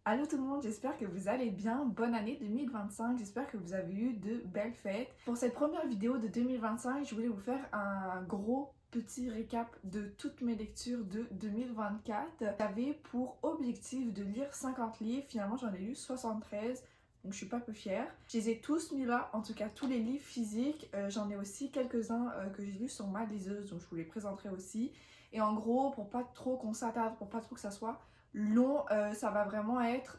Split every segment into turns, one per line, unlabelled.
Allô tout le monde, j'espère que vous allez bien. Bonne année 2025, j'espère que vous avez eu de belles fêtes. Pour cette première vidéo de 2025, je voulais vous faire un gros petit récap de toutes mes lectures de 2024. J'avais pour objectif de lire 50 livres, finalement j'en ai lu 73. Donc je suis pas peu fière. Je les ai tous mis là, en tout cas tous les livres physiques. J'en ai aussi quelques-uns que j'ai lus sur ma liseuse, donc je vous les présenterai aussi. Et en gros, pour pas trop qu'on s'attarde, pour pas trop que ça soit long, ça va vraiment être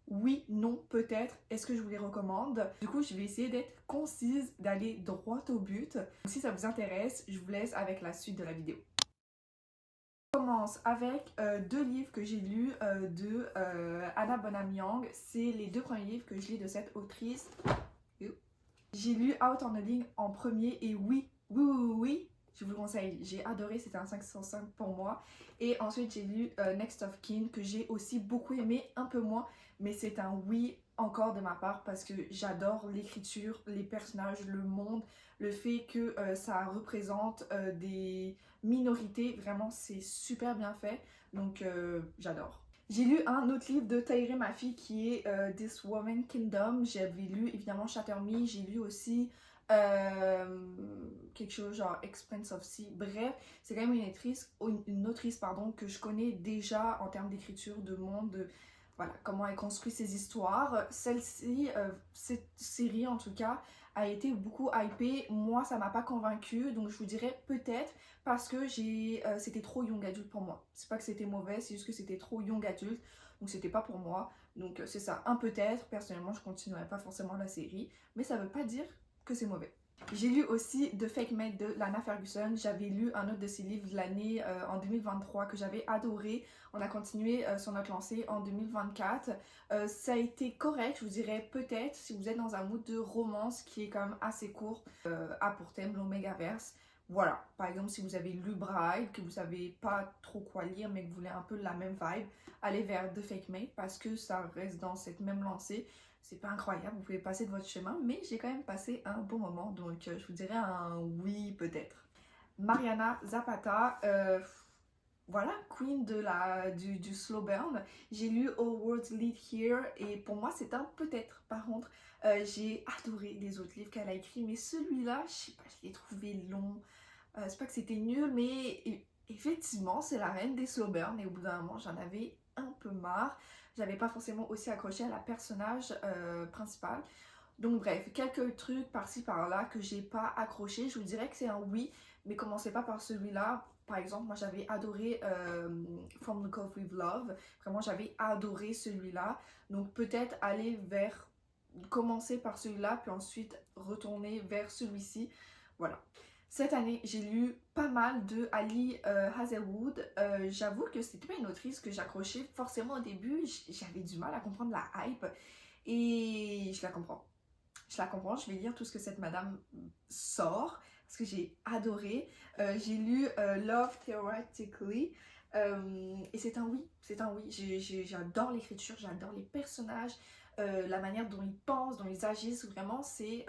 oui, non, peut-être, est-ce que je vous les recommande? Du coup, je vais essayer d'être concise, d'aller droit au but. Donc, si ça vous intéresse, je vous laisse avec la suite de la vidéo. Je commence avec deux livres que j'ai lus de Anna Bonham Young. C'est les deux premiers livres que je lis de cette autrice. J'ai lu Out on the Ling en premier et oui, je vous le conseille, j'ai adoré, c'était un 505 pour moi. Et ensuite j'ai lu Next of Kin que j'ai aussi beaucoup aimé, un peu moins, mais c'est un oui encore de ma part parce que j'adore l'écriture, les personnages, le monde, le fait que ça représente des minorités, vraiment c'est super bien fait, donc j'adore. J'ai lu un autre livre de Tahereh Mafi qui est This Woman Kingdom. J'avais lu évidemment Shatter Me, j'ai lu aussi quelque chose genre Expanse of Sea. Bref, c'est quand même une autrice pardon, que je connais déjà en termes d'écriture, de monde, de voilà, comment elle construit ses histoires. Celle-ci, cette série en tout cas, a été beaucoup hypée. Moi, ça m'a pas convaincue, donc je vous dirais peut-être parce que c'était trop young adulte pour moi. C'est pas que c'était mauvais, c'est juste que c'était trop young adulte, donc c'était pas pour moi. Donc c'est ça, un peut-être. Personnellement, je continuerai pas forcément la série, mais ça veut pas dire que c'est mauvais. J'ai lu aussi The Fake Maid de Lana Ferguson. J'avais lu un autre de ses livres de l'année en 2023 que j'avais adoré. On a continué sur notre lancée en 2024. Ça a été correct, je vous dirais peut-être si vous êtes dans un mood de romance qui est quand même assez court, a pour thème l'Omégaverse. Voilà, par exemple si vous avez lu Bride, que vous savez pas trop quoi lire mais que vous voulez un peu la même vibe, allez vers The Fake Maid parce que ça reste dans cette même lancée. C'est pas incroyable, vous pouvez passer de votre chemin, mais j'ai quand même passé un bon moment, donc je vous dirais un oui peut-être. Mariana Zapata, voilà, queen du slow burn. J'ai lu All Words Lead Here et pour moi c'est un peut-être. Par contre, j'ai adoré les autres livres qu'elle a écrits, mais celui-là, je sais pas, je l'ai trouvé long. C'est pas que c'était nul, mais effectivement, c'est la reine des slow burn et au bout d'un moment, j'en avais un peu marre. J'avais pas forcément aussi accroché à la personnage principale. Donc bref, quelques trucs par-ci par-là que j'ai pas accroché. Je vous dirais que c'est un oui, mais commencez pas par celui-là. Par exemple, moi j'avais adoré From the Cove with Love. Vraiment, j'avais adoré celui-là. Donc peut-être aller vers commencer par celui-là, puis ensuite retourner vers celui-ci. Voilà. Cette année, j'ai lu pas mal de Ali Hazelwood. J'avoue que c'était pas une autrice que j'accrochais forcément au début. J'avais du mal à comprendre la hype et je la comprends. Je la comprends, je vais lire tout ce que cette madame sort parce que j'ai adoré. J'ai lu Love Theoretically et c'est un oui, c'est un oui. J'adore l'écriture, j'adore les personnages, la manière dont ils pensent, dont ils agissent. Vraiment, c'est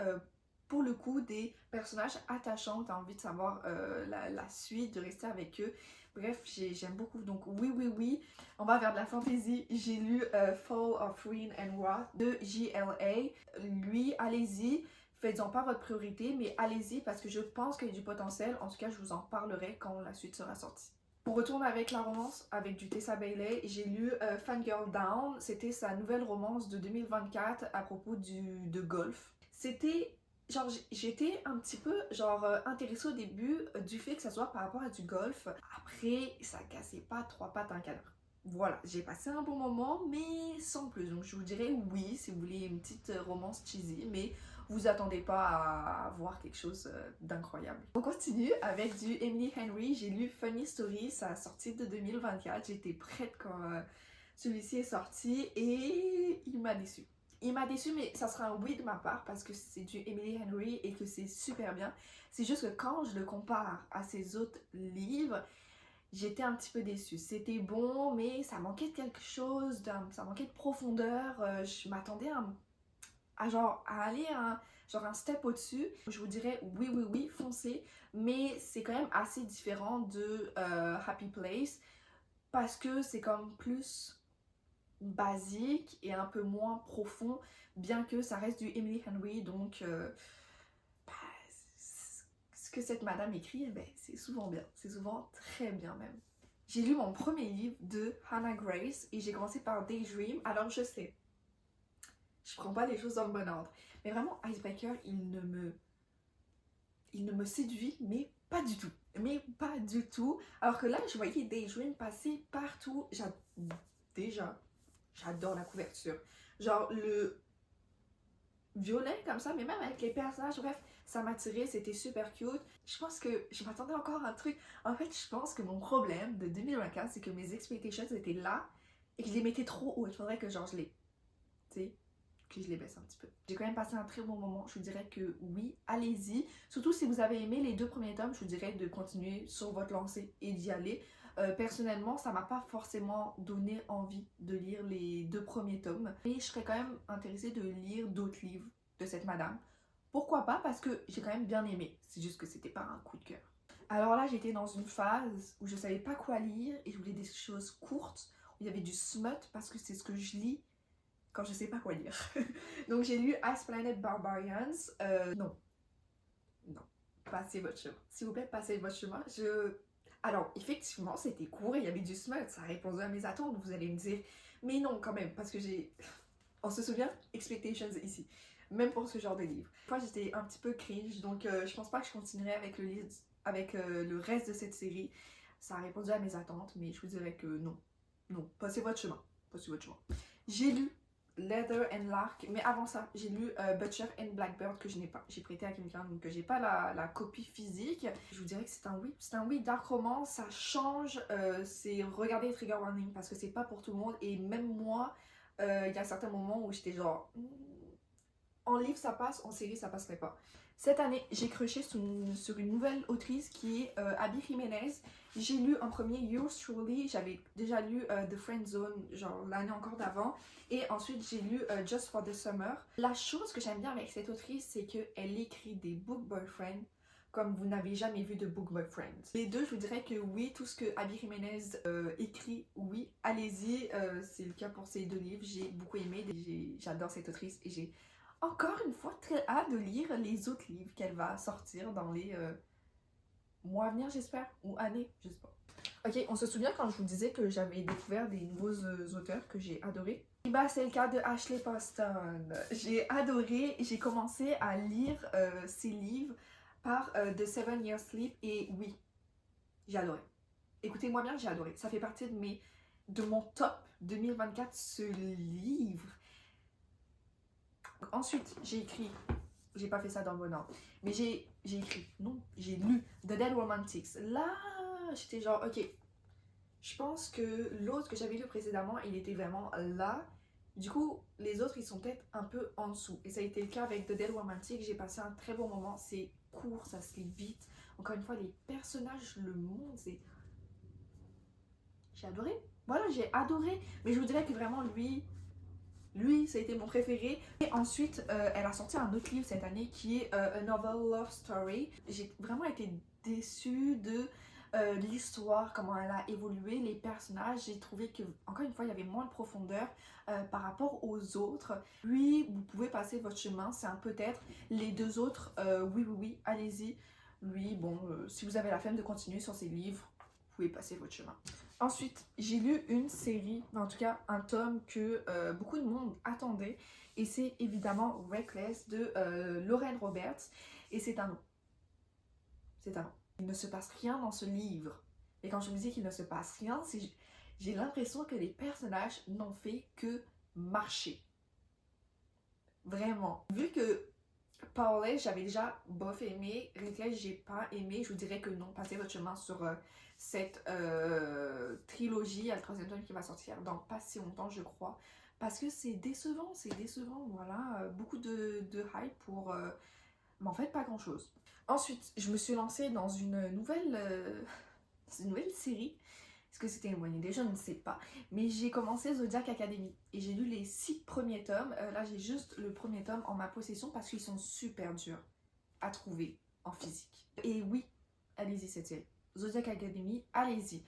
pour le coup des personnages attachants. T'as envie de savoir la suite, de rester avec eux. Bref, j'aime beaucoup. Donc oui. On va vers de la fantasy. J'ai lu Fall of Ruin and Wrath de JLA. Lui, allez-y. Faites-en pas votre priorité, mais allez-y parce que je pense qu'il y a du potentiel. En tout cas, je vous en parlerai quand la suite sera sortie. On retourne avec la romance, avec du Tessa Bailey. J'ai lu Fangirl Down. C'était sa nouvelle romance de 2024 à propos de golf. C'était genre j'étais un petit peu genre intéressée au début du fait que ça soit par rapport à du golf. Après, ça cassait pas trois pattes à un canard. Voilà, j'ai passé un bon moment, mais sans plus. Donc je vous dirais oui si vous voulez une petite romance cheesy, mais vous attendez pas à voir quelque chose d'incroyable. On continue avec du Emily Henry. J'ai lu Funny Story, ça a sorti de 2024. J'étais prête quand celui-ci est sorti et il m'a déçue. Il m'a déçu, mais ça sera un oui de ma part parce que c'est du Emily Henry et que c'est super bien. C'est juste que quand je le compare à ses autres livres, j'étais un petit peu déçue. C'était bon, mais ça manquait de quelque chose, ça manquait de profondeur. Je m'attendais à aller genre un step au-dessus. Je vous dirais oui, foncez, mais c'est quand même assez différent de Happy Place parce que c'est comme plus basique et un peu moins profond, bien que ça reste du Emily Henry, donc bah, ce que cette madame écrit, eh ben, c'est souvent bien, c'est souvent très bien même. J'ai lu mon premier livre de Hannah Grace et j'ai commencé par Daydream, alors je sais, je prends pas les choses dans le bon ordre, mais vraiment Icebreaker, il ne me séduit, mais pas du tout. Mais pas du tout. Alors que là, je voyais Daydream passer partout. Déjà, j'adore la couverture. Genre le violet comme ça, mais même avec les personnages, bref, ça m'attirait, c'était super cute. Je pense que je m'attendais encore à un truc. En fait, je pense que mon problème de 2024, c'est que mes expectations étaient là et que je les mettais trop haut. Il faudrait que genre je les, tu sais, que je les baisse un petit peu. J'ai quand même passé un très bon moment, je vous dirais que oui, allez-y. Surtout si vous avez aimé les 2 premiers tomes, je vous dirais de continuer sur votre lancée et d'y aller. Personnellement, ça m'a pas forcément donné envie de lire les 2 premiers tomes, mais je serais quand même intéressée de lire d'autres livres de cette madame. Pourquoi pas? Parce que j'ai quand même bien aimé, c'est juste que c'était pas un coup de cœur. Alors là, j'étais dans une phase où je savais pas quoi lire et je voulais des choses courtes, où il y avait du smut parce que c'est ce que je lis quand je sais pas quoi lire. Donc j'ai lu Ice Planet Barbarians. Non, non, passez votre chemin. S'il vous plaît, passez votre chemin. Alors, effectivement, c'était court et il y avait du smut, ça répondait à mes attentes, vous allez me dire. Mais non, quand même, parce que j'ai... On se souvient? Expectations ici. Même pour ce genre de livre. Moi, j'étais un petit peu cringe, donc je pense pas que je continuerai avec le reste de cette série. Ça a répondu à mes attentes, mais je vous dirais que non. Non, passez votre chemin. Passez votre chemin. J'ai lu Leather and Lark, mais avant ça, j'ai lu Butcher and Blackbird que je n'ai pas. J'ai prêté à quelqu'un, donc j'ai pas la copie physique. Je vous dirais que c'est un oui. C'est un oui dark romance, ça change. C'est regardez trigger warning parce que c'est pas pour tout le monde. Et même moi, il y a certains moments où j'étais genre... En livre ça passe, en série ça passerait pas. Cette année, j'ai crushé sur une nouvelle autrice qui est Abby Jiménez. J'ai lu en premier Yours Truly, j'avais déjà lu The Friend Zone, genre l'année encore d'avant. Et ensuite, j'ai lu Just for the Summer. La chose que j'aime bien avec cette autrice, c'est qu'elle écrit des book boyfriends comme vous n'avez jamais vu de book boyfriend. Les deux, je vous dirais que oui, tout ce que Abby Jiménez écrit, oui, allez-y. C'est le cas pour ces 2 livres, j'ai beaucoup aimé. J'adore cette autrice et j'ai encore une fois très hâte de lire les autres livres qu'elle va sortir dans les mois à venir, j'espère, ou années, je sais pas. Ok, on se souvient quand je vous disais que j'avais découvert des nouveaux auteurs que j'ai adorés. Et bah, c'est le cas de Ashley Poston. J'ai adoré, j'ai commencé à lire ses livres par The 7 Years Sleep et oui, j'ai adoré. Écoutez-moi bien, j'ai adoré. Ça fait partie de mon top 2024, ce livre. Ensuite, j'ai pas fait ça dans le bon ordre, mais j'ai écrit, non, j'ai lu The Dead Romantics. Là, j'étais genre, ok, je pense que l'autre que j'avais lu précédemment, il était vraiment là. Du coup, les autres, ils sont peut-être un peu en dessous. Et ça a été le cas avec The Dead Romantic. J'ai passé un très bon moment. C'est court, ça se lit vite. Encore une fois, les personnages, le monde, c'est... J'ai adoré. Voilà, j'ai adoré. Mais je vous dirais que vraiment, lui, ça a été mon préféré. Et ensuite, elle a sorti un autre livre cette année qui est A Novel Love Story. J'ai vraiment été déçue de l'histoire, comment elle a évolué, les personnages. J'ai trouvé que, encore une fois, il y avait moins de profondeur par rapport aux autres. Lui, vous pouvez passer votre chemin, c'est un peut-être. Les 2 autres, oui, allez-y. Lui, bon, si vous avez la flemme de continuer sur ses livres, vous pouvez passer votre chemin. Ensuite, j'ai lu une série, en tout cas un tome que beaucoup de monde attendait, et c'est évidemment Reckless de Lauren Roberts, et c'est un nom. C'est un nom. Il ne se passe rien dans ce livre. Et quand je vous dis qu'il ne se passe rien, j'ai l'impression que les personnages n'ont fait que marcher. Vraiment. Vu que Paulette, j'avais déjà bof aimé, Reckless, j'ai pas aimé, je vous dirais que non, passez votre chemin sur cette trilogie. Il y a le 3e tome qui va sortir dans pas si longtemps, je crois. Parce que c'est décevant, voilà. Beaucoup de hype pour... mais en fait, pas grand-chose. Ensuite, je me suis lancée dans une nouvelle série. Est-ce que c'était éloigné déjà? Je ne sais pas. Mais j'ai commencé Zodiac Academy et j'ai lu les 6 premiers tomes. Là, j'ai juste le premier tome en ma possession parce qu'ils sont super durs à trouver en physique. Et oui, allez-y cette série. Zodiac Academy, allez-y.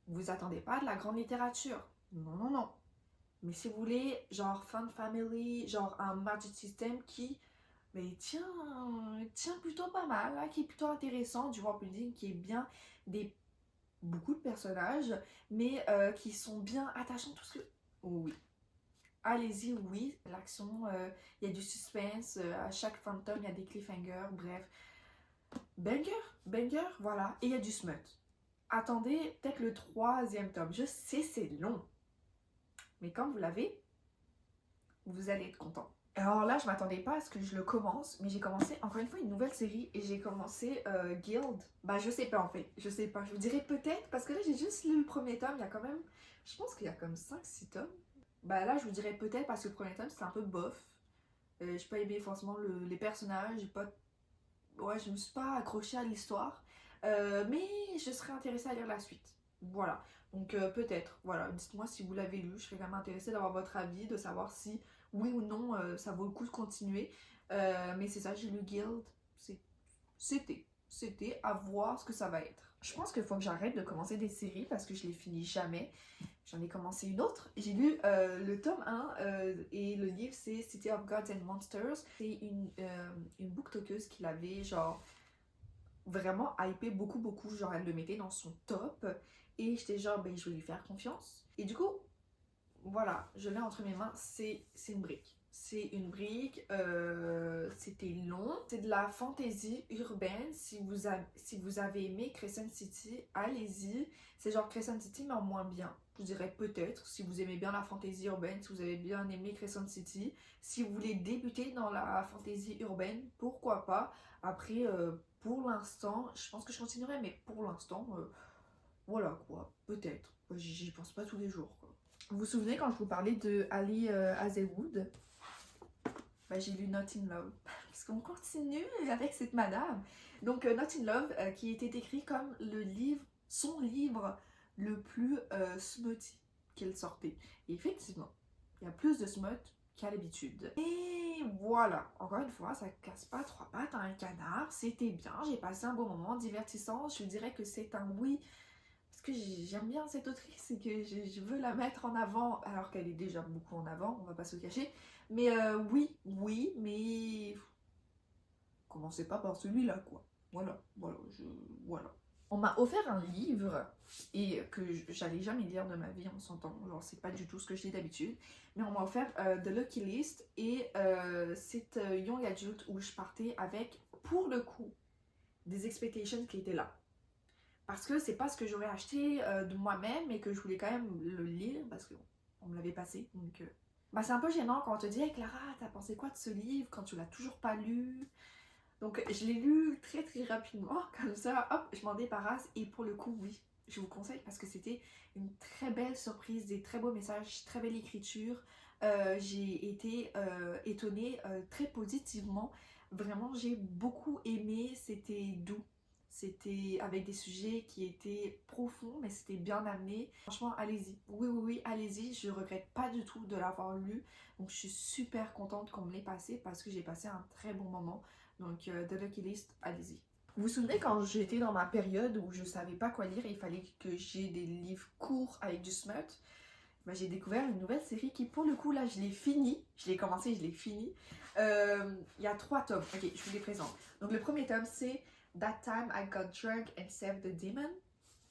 Vous attendez pas de la grande littérature. Non. Mais si vous voulez, genre Fun Family, genre un Magic System qui, mais tient plutôt pas mal, hein, qui est plutôt intéressant, du world building qui est bien, des beaucoup de personnages, mais qui sont bien attachants, tout ce que... Oh oui. Allez-y, oui, l'action, il y a du suspense, à chaque fantôme, il y a des cliffhangers, bref. Banger, voilà. Et il y a du smut. Attendez, peut-être le troisième tome. Je sais, c'est long. Mais quand vous l'avez, vous allez être content. Alors là, je m'attendais pas à ce que je le commence, mais j'ai commencé encore une fois une nouvelle série et j'ai commencé Guild. Bah, je sais pas en fait, je sais pas. Je vous dirais peut-être, parce que là, j'ai juste lu le premier tome, il y a quand même, je pense qu'il y a comme 5-6 tomes. Bah là, je vous dirais peut-être parce que le premier tome, c'est un peu bof. J'ai pas aimé forcément les personnages, j'ai pas... Ouais, je me suis pas accrochée à l'histoire. Mais je serais intéressée à lire la suite. Voilà. Donc peut-être, voilà. Dites-moi si vous l'avez lu, je serais quand même intéressée d'avoir votre avis, de savoir si oui ou non ça vaut le coup de continuer. Mais c'est ça, j'ai lu Guild. C'était à voir ce que ça va être. Je pense qu'il faut que j'arrête de commencer des séries parce que je les finis jamais. J'en ai commencé une autre. J'ai lu le tome 1 et le livre c'est City of Gods and Monsters. C'est une booktokeuse qui l'avait genre vraiment hypé beaucoup. Genre elle le mettait dans son top et j'étais genre ben je vais lui faire confiance. Et du coup voilà, je l'ai entre mes mains, c'est une brique. C'est une brique, c'était long. C'est de la fantasy urbaine. Si vous avez aimé Crescent City, allez-y. C'est genre Crescent City, mais en moins bien. Je dirais peut-être, si vous aimez bien la fantasy urbaine, si vous avez bien aimé Crescent City. Si vous voulez débuter dans la fantasy urbaine, pourquoi pas. Après, pour l'instant, je pense que je continuerai, mais pour l'instant, voilà quoi, peut-être. J'y pense pas tous les jours, quoi. Vous vous souvenez quand je vous parlais de Ali Hazelwood? Bah, j'ai lu Not in Love. Parce qu'on continue avec cette madame. Donc Not in Love qui était écrit comme son livre le plus smutty qu'elle sortait. Et effectivement, il y a plus de smut qu'à l'habitude. Et voilà, encore une fois, ça casse pas trois pattes à un canard. C'était bien, j'ai passé un bon moment divertissant. Je dirais que c'est un oui. Parce que j'aime bien cette autrice et que je veux la mettre en avant, alors qu'elle est déjà beaucoup en avant, on va pas se cacher. Mais oui, mais commencez pas par celui-là, quoi. Voilà. On m'a offert un livre et que j'allais jamais lire de ma vie, on s'entend, genre c'est pas du tout ce que je lis d'habitude. Mais on m'a offert The Lucky List et c'est Young Adult où je partais avec, pour le coup, des expectations qui étaient là. Parce que c'est pas ce que j'aurais acheté de moi-même et que je voulais quand même le lire parce qu'on me l'avait passé. Donc, bah, c'est un peu gênant quand on te dit hey Clara, t'as pensé quoi de ce livre quand tu l'as toujours pas lu? Donc, je l'ai lu très rapidement, comme ça, hop, je m'en débarrasse. Et pour le coup, oui, je vous conseille parce que c'était une très belle surprise, des très beaux messages, très belle écriture. J'ai été étonnée très positivement. Vraiment, j'ai beaucoup aimé, c'était doux. C'était avec des sujets qui étaient profonds, mais c'était bien amené. Franchement, allez-y. Oui, allez-y. Je regrette pas du tout de l'avoir lu. Donc, je suis super contente qu'on me l'ait passé parce que j'ai passé un très bon moment. Donc, The Lucky List, allez-y. Vous vous souvenez quand j'étais dans ma période où je savais pas quoi lire et il fallait que j'ai des livres courts avec du smut? Bah, j'ai découvert une nouvelle série qui, pour le coup, là, je l'ai fini. Je l'ai commencé, je l'ai fini. Il y a 3 tomes. Ok, je vous les présente. Donc, le premier tome, c'est That Time I Got Drunk and Saved the Demon.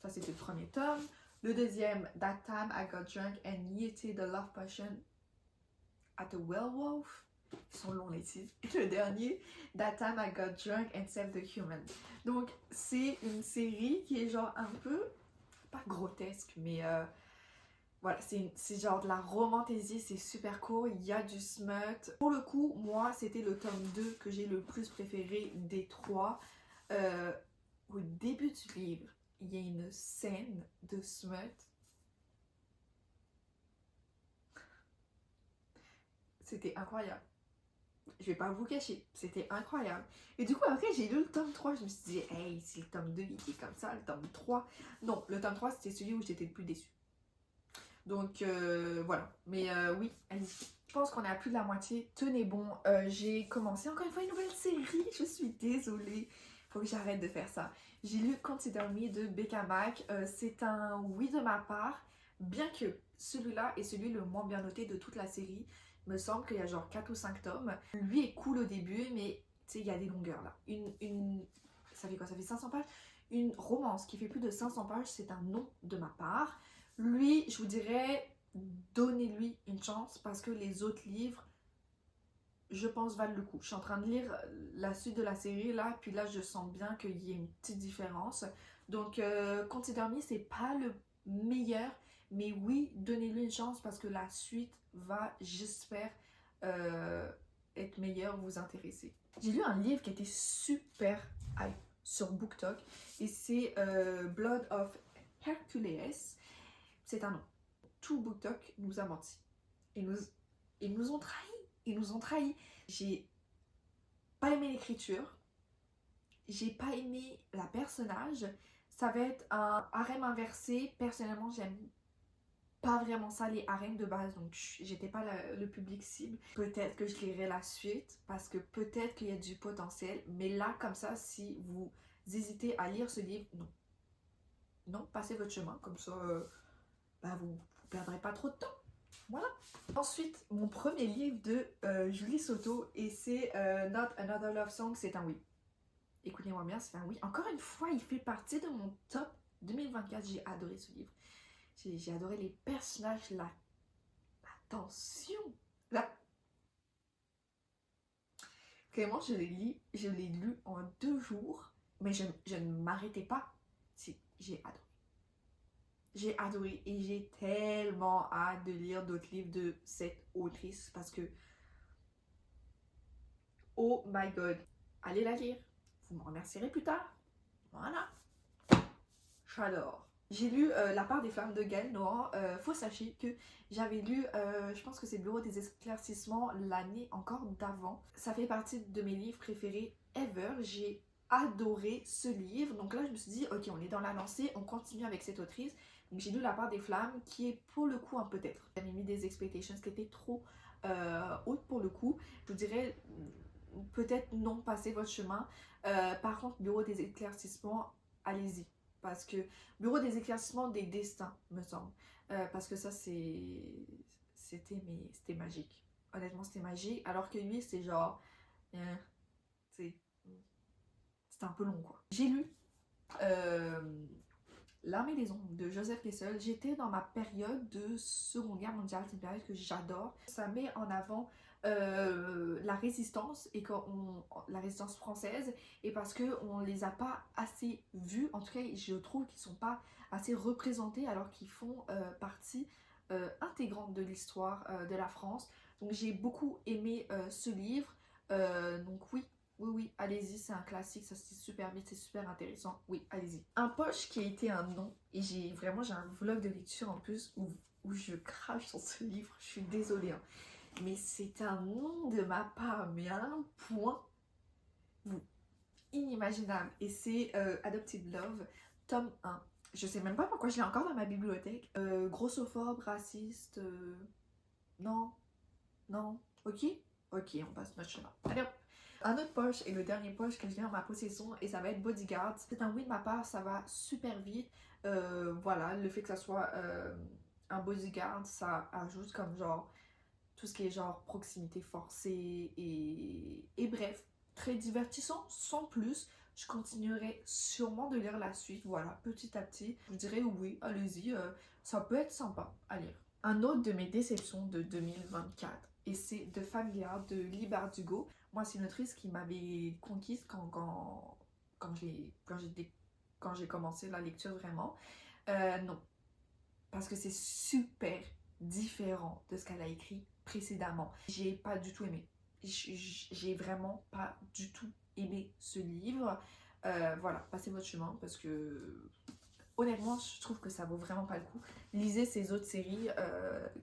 Ça, c'était le premier tome. Le deuxième, That Time I Got Drunk and Yeeted the Love Potion at a Werewolf. Ils sont longs les titres. Et le dernier, That Time I Got Drunk and Saved the Human. Donc, c'est une série qui est genre un peu, pas grotesque, mais voilà, c'est genre de la romantaisie, c'est super court, il y a du smut. Pour le coup, moi, c'était le tome 2 que j'ai le plus préféré des 3. Au début du livre, il y a une scène de smut. C'était incroyable. Je vais pas vous cacher, c'était incroyable. Et du coup, après, j'ai lu le tome 3, je me suis dit, hey, si le tome 2 il est comme ça, le tome 3. Non, le tome 3, c'était celui où j'étais le plus déçue. Donc voilà, mais oui, allez-y. Je pense qu'on est à plus de la moitié. Tenez bon, j'ai commencé encore une fois une nouvelle série. Je suis désolée, faut que j'arrête de faire ça. J'ai lu Consider Me de Becca Mac. C'est un oui de ma part, bien que celui-là est celui le moins bien noté de toute la série. Il me semble qu'il y a genre 4 ou 5 tomes. Lui est cool au début, mais tu sais, il y a des longueurs là. Ça fait quoi? Ça fait 500 pages? Une romance qui fait plus de 500 pages, c'est un non de ma part. Lui, je vous dirais, donnez-lui une chance parce que les autres livres, je pense, valent le coup. Je suis en train de lire la suite de la série là, puis là, je sens bien qu'il y a une petite différence. Donc, Consider Me, c'est pas le meilleur, mais oui, donnez-lui une chance parce que la suite va, j'espère, euh, être meilleure, vous intéresser. J'ai lu un livre qui était super hype sur BookTok et c'est Blood of Hercules. C'est un nom. Tout BookTok nous a menti. Ils nous ont trahis. Ils nous ont trahis. J'ai pas aimé l'écriture. J'ai pas aimé la personnage. Ça va être un harem inversé. Personnellement, j'aime pas vraiment ça, les harems de base. Donc, j'étais pas le public cible. Peut-être que je lirai la suite parce que peut-être qu'il y a du potentiel. Mais là, comme ça, si vous hésitez à lire ce livre, non. Non, passez votre chemin. Comme ça, vous perdrez pas trop de temps. Voilà. Ensuite, mon premier livre de Julie Soto et c'est Not Another Love Song, c'est un oui. Écoutez-moi bien, c'est un oui. Encore une fois, il fait partie de mon top 2024. J'ai adoré ce livre. J'ai adoré les personnages, la tension. Vraiment, je l'ai lu en 2 jours, mais je ne m'arrêtais pas. Si, j'ai adoré. J'ai adoré et j'ai tellement hâte de lire d'autres livres de cette autrice parce que oh my god, allez la lire, vous me remercierez plus tard. Voilà, j'adore. J'ai lu La part des flammes de Gaël Nohan. Faut sachez que j'avais lu, je pense que c'est le Bureau des éclaircissements l'année encore d'avant. Ça fait partie de mes livres préférés ever. J'ai adoré ce livre. Donc là, je me suis dit, ok, on est dans la lancée, on continue avec cette autrice. Donc j'ai lu La part des flammes, qui est pour le coup un peut-être. J'avais mis des expectations qui étaient trop hautes pour le coup. Je vous dirais, peut-être non, passez votre chemin. Par contre, Bureau des éclaircissements, allez-y. Parce que Bureau des éclaircissements des destins, me semble. Parce que ça, c'était magique. Honnêtement, c'était magique. Alors que lui, c'est genre... c'est c'était un peu long, quoi. J'ai lu L'Arme et les ombres de Joseph Kessel. J'étais dans ma période de Seconde Guerre mondiale. C'est une période que j'adore. Ça met en avant la résistance et la résistance française, et parce que on les a pas assez vus, en tout cas je trouve qu'ils sont pas assez représentés alors qu'ils font partie intégrante de l'histoire de la France. Donc j'ai beaucoup aimé ce livre. Donc oui, allez-y, c'est un classique, ça se dit super vite, c'est super intéressant. Oui, allez-y. Un poche qui a été un nom, et j'ai un vlog de lecture en plus où je crache sur ce livre, je suis désolée, hein. Mais c'est un nom de ma part, mais à un point inimaginable. Et c'est Adopted Love, tome 1. Je sais même pas pourquoi je l'ai encore dans ma bibliothèque. Grossophobe, raciste, non, ok, on passe notre chemin. Allez hop. Un autre poche et le dernier poche que je viens en ma possession, et ça va être Bodyguard. C'est un oui de ma part, ça va super vite. Voilà, le fait que ça soit un bodyguard, ça ajoute comme genre tout ce qui est genre proximité forcée et bref, très divertissant sans plus. Je continuerai sûrement de lire la suite, voilà, petit à petit. Je dirais oui, allez-y, ça peut être sympa à lire. Un autre de mes déceptions de 2024, et c'est The Familiar de Leigh Bardugo. Moi, c'est une autrice qui m'avait conquise quand j'ai commencé la lecture vraiment. Non, parce que c'est super différent de ce qu'elle a écrit précédemment. J'ai pas du tout aimé. J'ai vraiment pas du tout aimé ce livre. Voilà, passez votre chemin parce que honnêtement, je trouve que ça vaut vraiment pas le coup. Lisez ces autres séries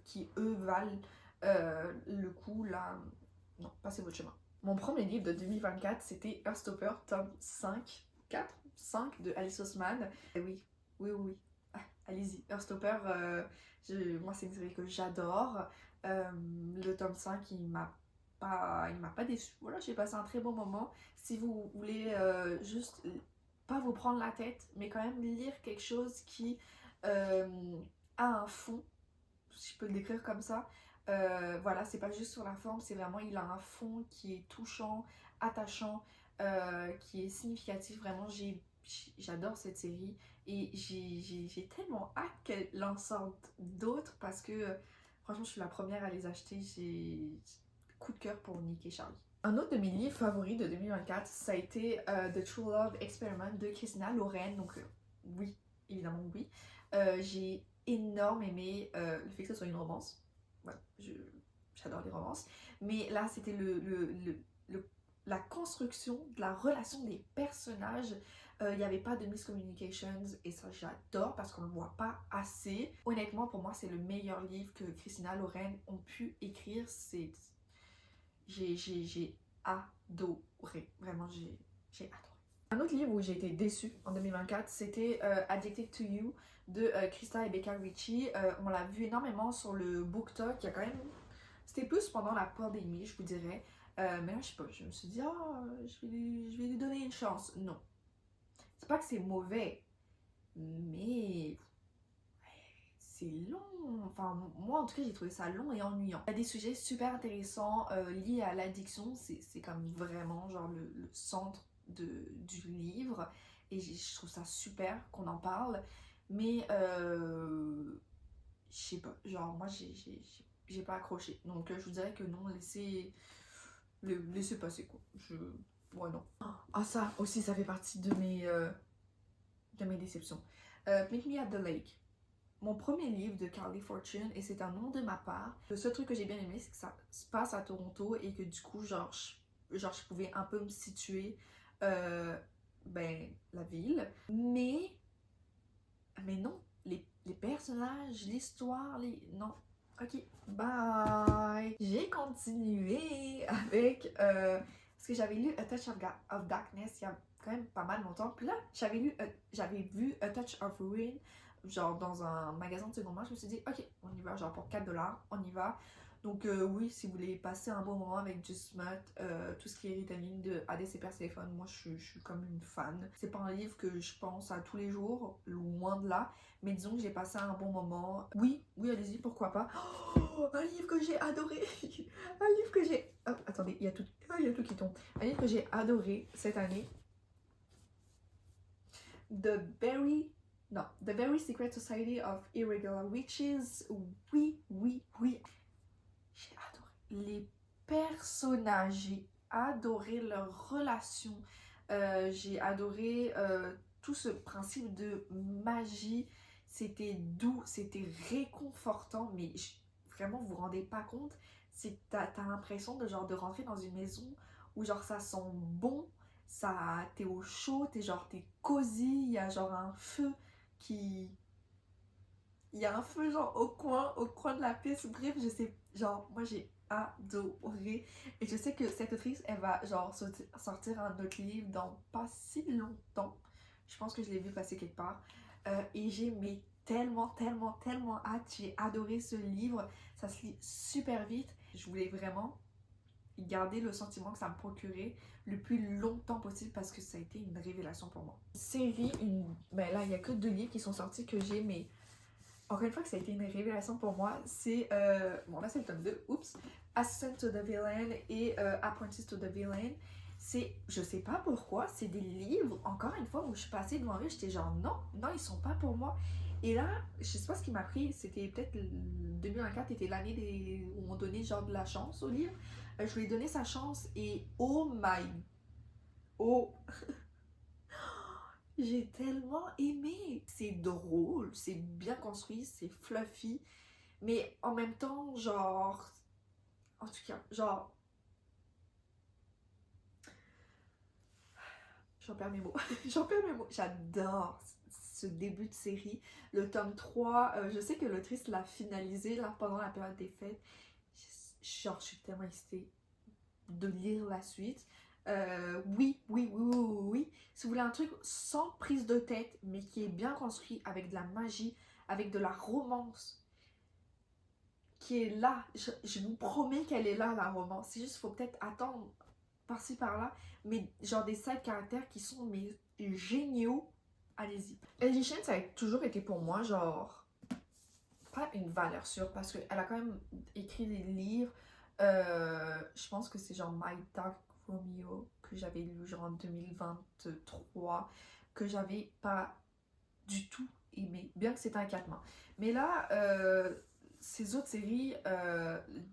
qui, eux, valent le coup. Là, non, passez votre chemin. Mon premier livre de 2024, c'était Heartstopper, tome 5, 4, 5 de Alice Oseman. Et oui. Allez-y, Heartstopper, moi c'est une série que j'adore. Le tome 5, il m'a pas déçu. Voilà, j'ai passé un très bon moment. Si vous voulez juste pas vous prendre la tête, mais quand même lire quelque chose qui a un fond, si je peux le décrire comme ça. Voilà, c'est pas juste sur la forme, c'est vraiment, il a un fond qui est touchant, attachant, qui est significatif. Vraiment, j'adore cette série et j'ai tellement hâte qu'elle en sorte d'autres parce que franchement, je suis la première à les acheter. J'ai coup de cœur pour Nick et Charlie. Un autre de mes livres favoris de 2024, ça a été The True Love Experiment de Christina Lauren. Donc, oui, évidemment, oui. J'ai énormément aimé le fait que ce soit une romance. Ouais, j'adore les romances. Mais là, c'était la construction de la relation des personnages. Il n'y avait pas de miscommunications et ça, j'adore parce qu'on ne le voit pas assez. Honnêtement, pour moi, c'est le meilleur livre que Christina Lauren ont pu écrire. J'ai adoré. Vraiment, j'ai adoré. Un autre livre où j'ai été déçue en 2024, c'était Addicted to You de Krista et Becca Ritchie. On l'a vu énormément sur le BookTok. Il y a quand même... C'était plus pendant la pandémie, je vous dirais. Mais là, je sais pas, je me suis dit, je vais lui donner une chance. Non. C'est pas que c'est mauvais, mais c'est long. Enfin, moi en tout cas, j'ai trouvé ça long et ennuyant. Il y a des sujets super intéressants liés à l'addiction. C'est comme vraiment genre le centre du livre. Et je trouve ça super qu'on en parle. Mais je sais pas, genre moi j'ai pas accroché. Donc je vous dirais que non, laissez passer quoi. Ouais, non. Ah, ça aussi, ça fait partie de mes déceptions. Meet Me at the Lake. Mon premier livre de Carly Fortune, et c'est un nom de ma part. Le seul truc que j'ai bien aimé, c'est que ça se passe à Toronto et que du coup, genre, je pouvais un peu me situer la ville. Mais non, les personnages, l'histoire, non. Ok, bye. J'ai continué avec... parce que j'avais lu A Touch of Darkness il y a quand même pas mal longtemps. Puis là, j'avais vu A Touch of Ruin, genre dans un magasin de seconde main. Je me suis dit, ok, on y va, genre pour 4$, on y va. Donc oui, si vous voulez passer un bon moment avec du smut, tout ce qui est retelling de ADC Perséphone, moi je suis comme une fan. C'est pas un livre que je pense à tous les jours, loin de là, mais disons que j'ai passé un bon moment. Oui, allez-y, pourquoi pas. Oh, un livre que j'ai adoré. Un livre que j'ai... Oh, attendez, il y a tout qui tombe. Un livre que j'ai adoré cette année. The Very Secret Society of Irregular Witches. Oui. J'ai adoré les personnages, j'ai adoré leur relation, j'ai adoré tout ce principe de magie. C'était doux, c'était réconfortant, mais vraiment, vous vous rendez pas compte, t'as l'impression de rentrer dans une maison où genre ça sent bon, t'es au chaud, t'es cosy, il y a genre un feu qui... Il y a un feu genre au coin de la pièce. Bref, je sais, genre moi j'ai adoré. Et je sais que cette autrice, elle va genre sortir un autre livre dans pas si longtemps. Je pense que je l'ai vu passer quelque part. Et j'ai mais tellement hâte. J'ai adoré ce livre. Ça se lit super vite. Je voulais vraiment garder le sentiment que ça me procurait le plus longtemps possible parce que ça a été une révélation pour moi. Série, ben là il y a que 2 livres qui sont sortis que j'ai, mais encore une fois que ça a été une révélation pour moi, c'est, bon là c'est le tome 2, oups, Assistant to the Villain et Apprentice to the Villain. C'est, je sais pas pourquoi, c'est des livres, encore une fois, où je suis passée devant eux, j'étais genre non, ils sont pas pour moi. Et là, je sais pas ce qui m'a pris, c'était peut-être 2024 était l'année où on donnait genre de la chance au livre. Je lui ai donné sa chance et oh j'ai tellement aimé. C'est drôle, c'est bien construit, c'est fluffy, mais en même temps, genre... En tout cas, genre... J'en perds mes mots. J'adore ce début de série. Le tome 3, je sais que l'autrice l'a finalisé là, pendant la période des fêtes. Genre, je suis tellement excitée de lire la suite. Oui. Si vous voulez un truc sans prise de tête, mais qui est bien construit, avec de la magie, avec de la romance, qui est là. Je vous promets qu'elle est là, la romance. C'est juste, faut peut-être attendre par-ci, par-là. Mais genre des side caractères qui sont mais géniaux. Allez-y. Ellie Chen, ça a toujours été pour moi, genre... pas une valeur sûre parce qu'elle a quand même écrit des livres. Je pense que c'est genre My Dark Romeo que j'avais lu genre en 2023, que j'avais pas du tout aimé, bien que c'était un 4 mains. Mais là, ces autres séries,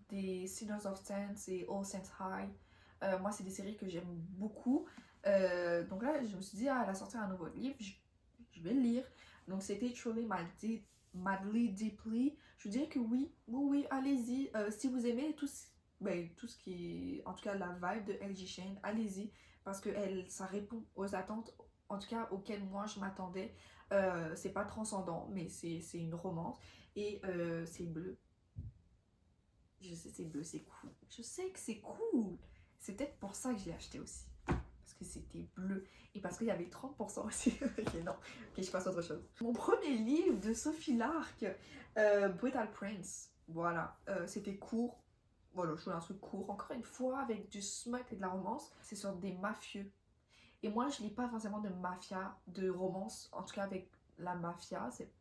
des Sinners of Sense et All Saints High, moi c'est des séries que j'aime beaucoup. Donc là, je me suis dit, ah, elle a sorti un nouveau livre, je vais le lire. Donc c'était Truly Madly Deeply. Je vous dirais que oui, oui, allez-y. Si vous aimez tout ce qui est, en tout cas la vibe de LG Shane, allez-y. Parce que ça répond aux attentes, en tout cas auxquelles moi je m'attendais. C'est pas transcendant, mais c'est une romance. Et c'est bleu. Je sais, c'est bleu, c'est cool. Je sais que c'est cool. C'est peut-être pour ça que je l'ai acheté aussi. Parce que c'était bleu. Et parce qu'il y avait 30% aussi. Ok, non. Ok, je passe à autre chose. Mon premier livre de Sophie Lark, Brutal Prince. Voilà. C'était court. Voilà, je voulais un truc court. Encore une fois, avec du smut et de la romance. C'est sur des mafieux. Et moi, je lis pas forcément de mafia, de romance. En tout cas, avec la mafia. C'est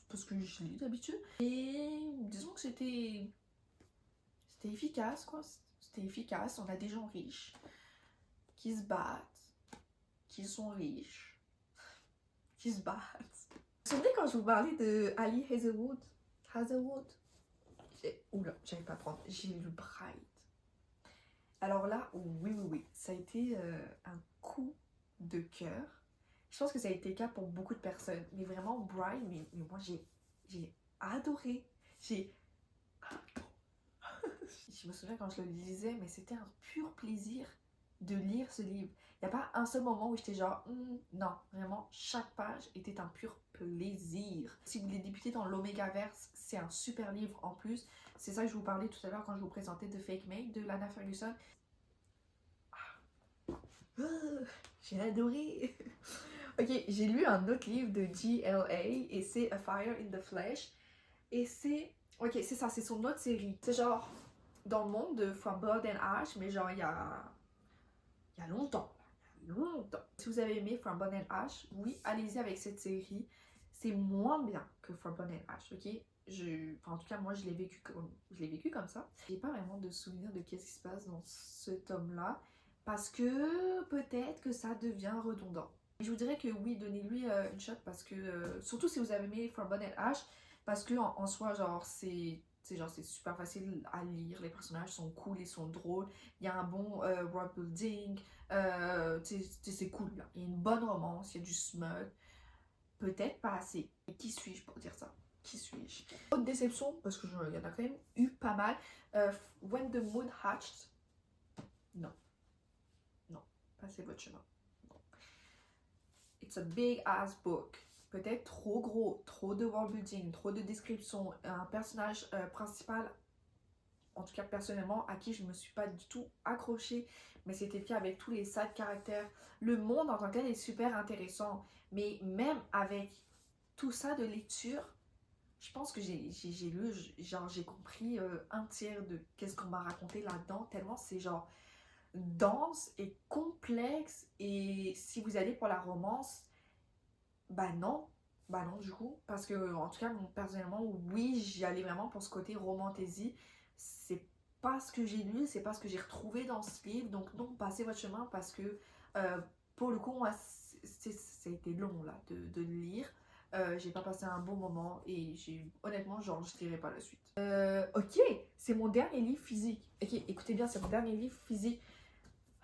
parce que je lis d'habitude. Et disons que c'était efficace, quoi. C'était efficace. On a des gens riches qui se battent, qui sont riches, qui se battent. Vous vous souvenez quand je vous parlais de Ali Hazelwood? Oula, j'arrive pas à prendre. J'ai lu Bright. Alors là, oui, ça a été un coup de cœur. Je pense que ça a été le cas pour beaucoup de personnes. Mais vraiment, Bright, mais moi j'ai adoré. Je me souviens quand je le lisais, mais c'était un pur plaisir de lire ce livre. Il n'y a pas un seul moment où j'étais genre, non, vraiment, chaque page était un pur plaisir. Si vous voulez débuter dans l'Omégaverse, c'est un super livre en plus. C'est ça que je vous parlais tout à l'heure quand je vous présentais The Fake Maid de Lana Ferguson. J'ai adoré. Ok, j'ai lu un autre livre de GLA et c'est A Fire in the Flesh. Et c'est... Ok, c'est ça, c'est son autre série. C'est genre dans le monde de From Blood and Ash, mais genre il y a longtemps. Si vous avez aimé From Blood and Ash, oui, allez-y avec cette série. C'est moins bien que From Blood and Ash, ok? En tout cas, moi, je l'ai vécu comme ça. J'ai pas vraiment de souvenir de qu'est-ce qui se passe dans ce tome-là, parce que peut-être que ça devient redondant. Je vous dirais que oui, donnez-lui une shot, parce que, surtout si vous avez aimé From Blood and Ash, parce que en soi, genre, c'est super facile à lire, les personnages sont cool, ils sont drôles, il y a un bon world building, c'est cool là. Il y a une bonne romance, il y a du smut, peut-être pas assez. Et qui suis-je pour dire ça? Qui suis-je? Autre déception, parce qu'il y en a quand même eu pas mal, When the Moon Hatched, non, passez votre chemin. It's a big ass book. Peut-être trop gros, trop de world building, trop de descriptions, un personnage principal, en tout cas personnellement, à qui je ne me suis pas du tout accrochée, mais c'était le cas avec tous les side caractères. Le monde en tant que tel est super intéressant, mais même avec tout ça de lecture, je pense que j'ai lu, genre j'ai compris un tiers de qu'est-ce qu'on m'a raconté là-dedans, tellement c'est genre dense et complexe. Et si vous allez pour la romance, bah non du coup, parce que en tout cas personnellement oui, j'y allais vraiment pour ce côté romantasy. C'est pas ce que j'ai lu, c'est pas ce que j'ai retrouvé dans ce livre, donc non, passez votre chemin, parce que pour le coup moi ça a été long là de le lire. J'ai pas passé un bon moment et honnêtement genre je lirai pas la suite. Ok, c'est mon dernier livre physique. Ok, écoutez bien, c'est mon dernier livre physique.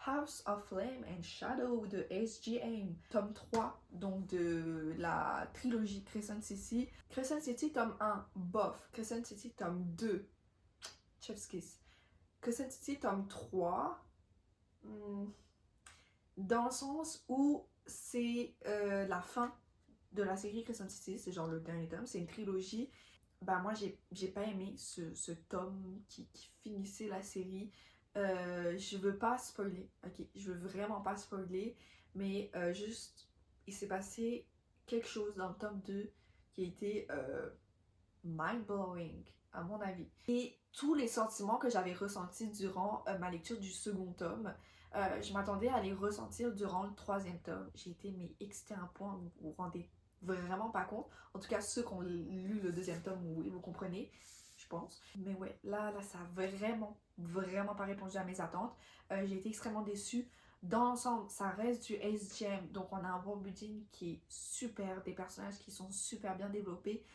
House of Flame and Shadow de SGA, tome 3, donc de la trilogie Crescent City. Crescent City tome 1, bof. Crescent City tome 2, chef's kiss. Crescent City tome 3, dans le sens où c'est la fin de la série Crescent City, c'est genre le dernier tome, c'est une trilogie. Bah moi j'ai pas aimé ce tome qui finissait la série. Je veux pas spoiler, ok, je veux vraiment pas spoiler, mais juste il s'est passé quelque chose dans le tome 2 qui a été mind-blowing à mon avis. Et tous les sentiments que j'avais ressentis durant ma lecture du second tome, je m'attendais à les ressentir durant le troisième tome. J'ai été excitée à un point où vous vous rendez vraiment pas contre. En tout cas, ceux qui ont lu le deuxième tome, oui, vous comprenez, je pense. Mais ouais, là, ça a vraiment pas répondu à mes attentes. J'ai été extrêmement déçue. Dans l'ensemble, ça reste du SGM, donc on a un world building qui est super, des personnages qui sont super bien développés.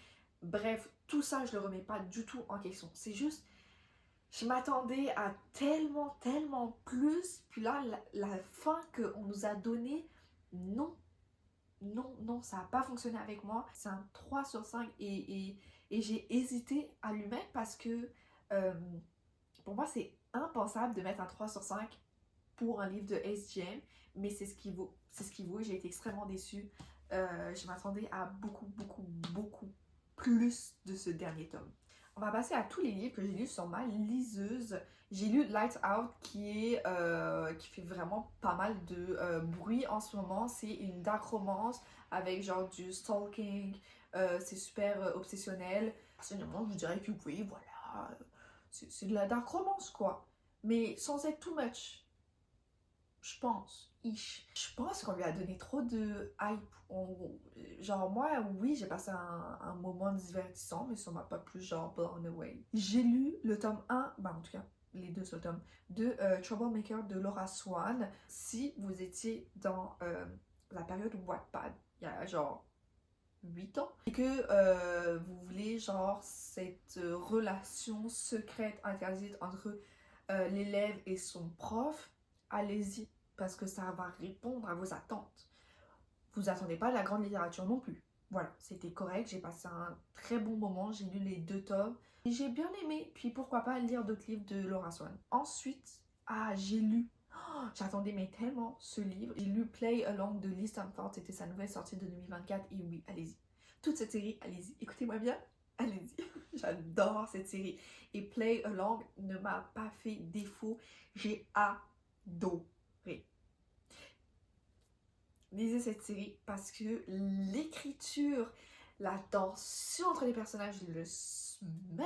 Bref, tout ça, je le remets pas du tout en question. C'est juste, je m'attendais à tellement plus. Puis là, la fin qu'on nous a donnée, non, non, ça n'a pas fonctionné avec moi. C'est un 3 sur 5 et j'ai hésité à lui mettre parce que euh, pour moi, c'est impensable de mettre un 3 sur 5 pour un livre de SGM, mais c'est ce qui vaut. C'est ce qui vaut et j'ai été extrêmement déçue. Je m'attendais à beaucoup plus de ce dernier tome. On va passer à tous les livres que j'ai lus sur ma liseuse. J'ai lu Lights Out qui fait vraiment pas mal de bruit en ce moment. C'est une dark romance avec genre du stalking. C'est super obsessionnel. Personnellement, je dirais que oui, voilà. C'est de la dark romance quoi. Mais sans être too much. Je pense. Je pense qu'on lui a donné trop de hype. Genre, moi, oui, j'ai passé un moment divertissant, mais ça m'a pas plus, genre, blown away. J'ai lu le tome 1, bah, en tout cas, les deux seuls tomes, de Troublemaker de Laura Swan. Si vous étiez dans la période Wattpad, il y a genre 8 ans, et que vous voulez, genre, cette relation secrète, interdite entre l'élève et son prof, allez-y, parce que ça va répondre à vos attentes. Vous attendez pas de la grande littérature non plus. Voilà, c'était correct, j'ai passé un très bon moment, j'ai lu les deux tomes, et j'ai bien aimé, puis pourquoi pas lire d'autres livres de Laura Swan. Ensuite, j'ai lu, j'attendais mais tellement ce livre, j'ai lu Play Along de Lee Stamford, c'était sa nouvelle sortie de 2024, et oui, allez-y. Toute cette série, allez-y, écoutez-moi bien, allez-y. J'adore cette série. Et Play Along ne m'a pas fait défaut. J'ai adoré. Lisez cette série parce que l'écriture, la tension entre les personnages, le smut,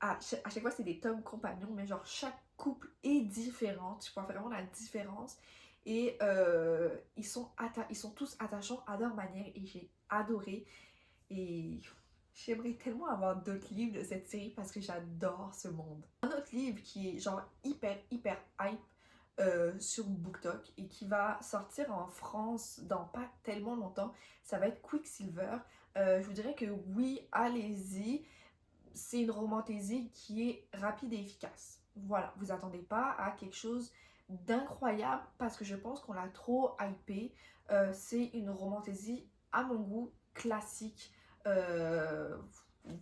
à chaque fois c'est des tomes compagnons, mais genre chaque couple est différent. Tu vois vraiment la différence. Et ils sont tous attachants à leur manière et j'ai adoré. Et j'aimerais tellement avoir d'autres livres de cette série parce que j'adore ce monde. Un autre livre qui est genre hyper hype sur BookTok et qui va sortir en France dans pas tellement longtemps, ça va être Quicksilver. Je vous dirais que oui, allez-y. C'est une romantaisie qui est rapide et efficace. Voilà, vous attendez pas à quelque chose d'incroyable parce que je pense qu'on l'a trop hypé. C'est une romantaisie à mon goût classique. Euh,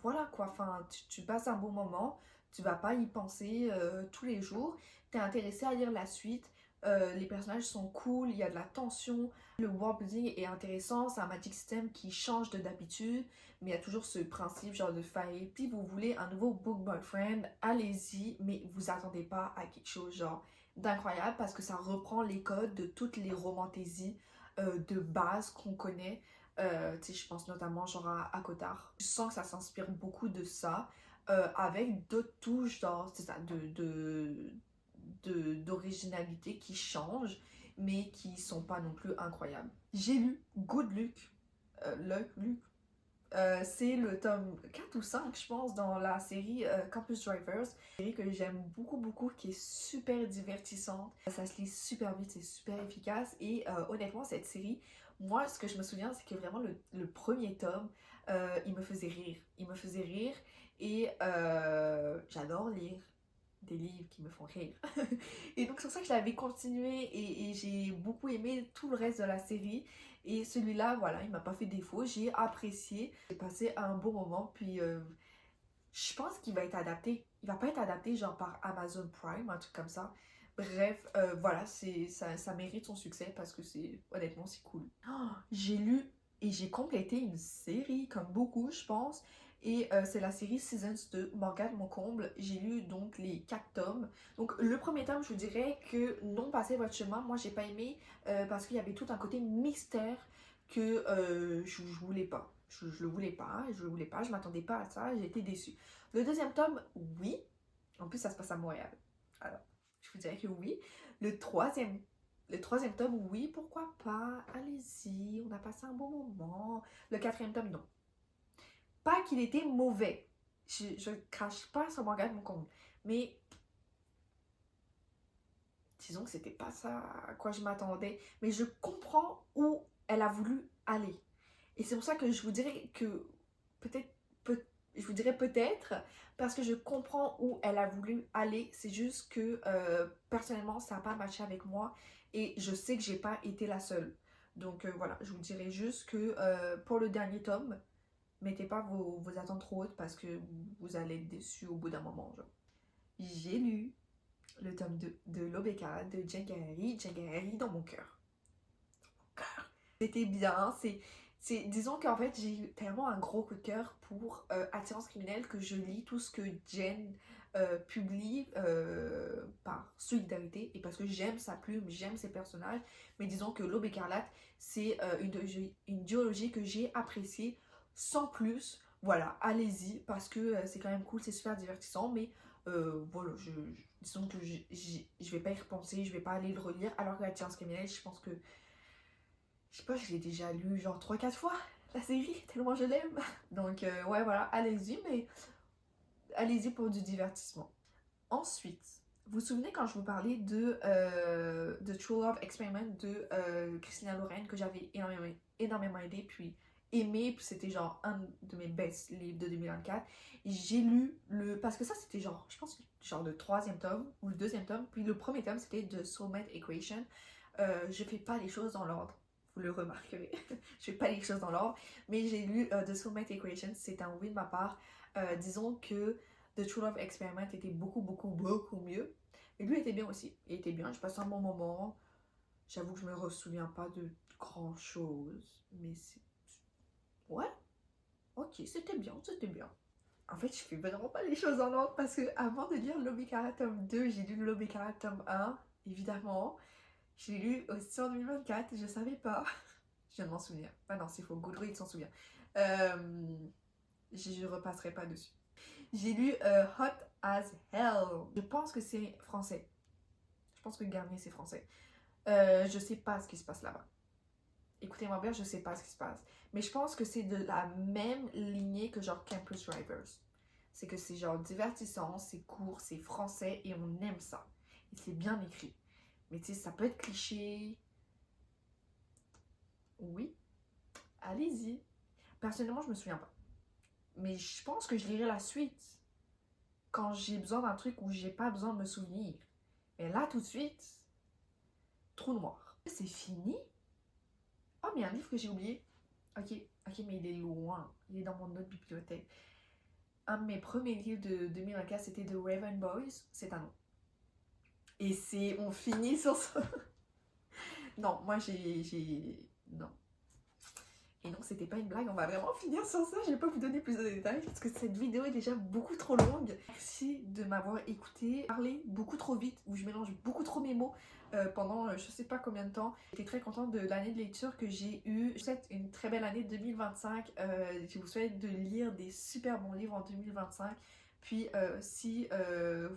voilà quoi, enfin, tu passes un bon moment, tu vas pas y penser tous les jours, tu es intéressé à lire la suite, les personnages sont cool, il y a de la tension, le world building est intéressant, c'est un magic system qui change de d'habitude, mais il y a toujours ce principe genre de faille. Si vous voulez un nouveau book boyfriend, allez-y, mais vous attendez pas à quelque chose genre d'incroyable parce que ça reprend les codes de toutes les romantaisies de base qu'on connaît. Tu sais, je pense notamment genre à Cotard. Je sens que ça s'inspire beaucoup de ça, avec d'autres touches genre, c'est ça, d'originalité qui changent, mais qui sont pas non plus incroyables. J'ai lu Good Luck, Luck, c'est le tome 4 ou 5, je pense, dans la série Campus Drivers. Une série que j'aime beaucoup, qui est super divertissante. Ça se lit super vite, c'est super efficace. Et honnêtement, cette série, moi, ce que je me souviens, c'est que vraiment le premier tome, il me faisait rire. Il me faisait rire et j'adore lire des livres qui me font rire. Et donc c'est pour ça que je l'avais continué et j'ai beaucoup aimé tout le reste de la série. Et celui-là, voilà, il m'a pas fait défaut, j'ai apprécié, j'ai passé un bon moment. Puis je pense qu'il va être adapté. Il va pas être adapté genre par Amazon Prime, un truc comme ça. Bref, voilà, ça mérite son succès parce que honnêtement, c'est cool. Oh, j'ai lu et j'ai complété une série, comme beaucoup, je pense. Et c'est la série Seasons de Morgane Moncomble. J'ai lu donc les 4 tomes. Donc le premier tome, je vous dirais que non, passez votre chemin. Moi, j'ai pas aimé parce qu'il y avait tout un côté mystère que je voulais pas. Je le voulais pas, je m'attendais pas à ça, j'ai été déçue. Le deuxième tome, oui. En plus, ça se passe à Montréal. Alors, je vous dirais que oui. Le troisième, Le troisième tome, oui, pourquoi pas, allez-y, on a passé un bon moment. Le quatrième tome, non. Pas qu'il était mauvais, je crache pas sur manga de mon compte, mais disons que c'était pas ça à quoi je m'attendais, mais je comprends où elle a voulu aller. Et c'est pour ça que je vous dirais que peut-être, je vous dirais peut-être, parce que je comprends où elle a voulu aller, c'est juste que personnellement ça n'a pas matché avec moi et je sais que j'ai pas été la seule. Donc voilà, je vous dirais juste que pour le dernier tome, mettez pas vos attentes trop hautes parce que vous allez être déçus au bout d'un moment. Genre. J'ai lu le tome 2 de l'Obeka de Djangari dans mon cœur. C'était bien, disons qu'en fait j'ai eu tellement un gros coup de cœur pour Attirance criminelle que je lis tout ce que Jen publie par solidarité et parce que j'aime sa plume, j'aime ses personnages, mais disons que l'Aube écarlate c'est une duologie que j'ai appréciée sans plus. Voilà, allez-y parce que c'est quand même cool, c'est super divertissant, mais voilà, disons que je vais pas y repenser, je vais pas aller le relire, alors que Attirance criminelle, je pense que je sais pas, je l'ai déjà lu genre 3-4 fois, la série, tellement je l'aime. Donc ouais, voilà, allez-y, mais allez-y pour du divertissement. Ensuite, vous vous souvenez quand je vous parlais de True Love Experiment de Christina Loren, que j'avais énormément aidé, puis aimé, puis c'était genre un de mes best livres de 2024. J'ai lu parce que ça c'était genre, je pense, genre le troisième tome, ou le deuxième tome, puis le premier tome c'était The Soulmate Equation. Je fais pas les choses dans l'ordre. Vous le remarquerez, je fais pas les choses dans l'ordre, mais j'ai lu The Soulmate Equation, c'est un oui de ma part. Disons que The True Love Experiment était beaucoup mieux. Et lui était bien aussi, il était bien, je passais un bon moment. J'avoue que je me souviens pas de grand chose, mais c'est... Ouais, ok, c'était bien, c'était bien. En fait, je fais vraiment pas les choses dans l'ordre parce que avant de lire Lobikara tome 2, j'ai lu Lobikara tome 1, évidemment. J'ai lu aussi en 2024, je savais pas. Je viens de m'en souvenir. Ah non, c'est faux, Goodreads s'en souvient. Je repasserai pas dessus. J'ai lu Hot as Hell. Je pense que c'est français. Je pense que Garnier c'est français. Je sais pas ce qui se passe là-bas. Écoutez-moi bien, je sais pas ce qui se passe. Mais je pense que c'est de la même lignée que genre Campus Drivers. C'est que c'est genre divertissant, c'est court, c'est français et on aime ça. Et c'est bien écrit. Mais tu sais, ça peut être cliché. Oui, allez-y. Personnellement, je me souviens pas. Mais je pense que je lirai la suite quand j'ai besoin d'un truc où j'ai pas besoin de me souvenir. Mais là, tout de suite, trou noir. C'est fini? Oh, mais il y a un livre que j'ai oublié. Ok, mais il est loin. Il est dans mon autre bibliothèque. Un de mes premiers livres de 2024, c'était The Raven Boys. C'est un nom. Et c'est... On finit sur ça. Non, moi non. Et non, c'était pas une blague, on va vraiment finir sur ça. Je vais pas vous donner plus de détails parce que cette vidéo est déjà beaucoup trop longue. Merci de m'avoir écouté, parler beaucoup trop vite, où je mélange beaucoup trop mes mots pendant je sais pas combien de temps. J'étais très contente de l'année de lecture que j'ai eue. Je vous souhaite une très belle année 2025. Je vous souhaite de lire des super bons livres en 2025. Puis si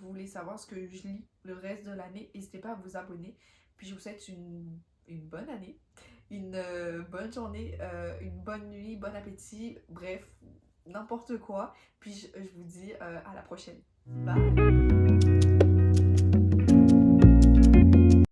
vous voulez savoir ce que je lis le reste de l'année, n'hésitez pas à vous abonner. Puis je vous souhaite une bonne année, une bonne journée, une bonne nuit, bon appétit, bref, n'importe quoi. Puis je vous dis à la prochaine. Bye!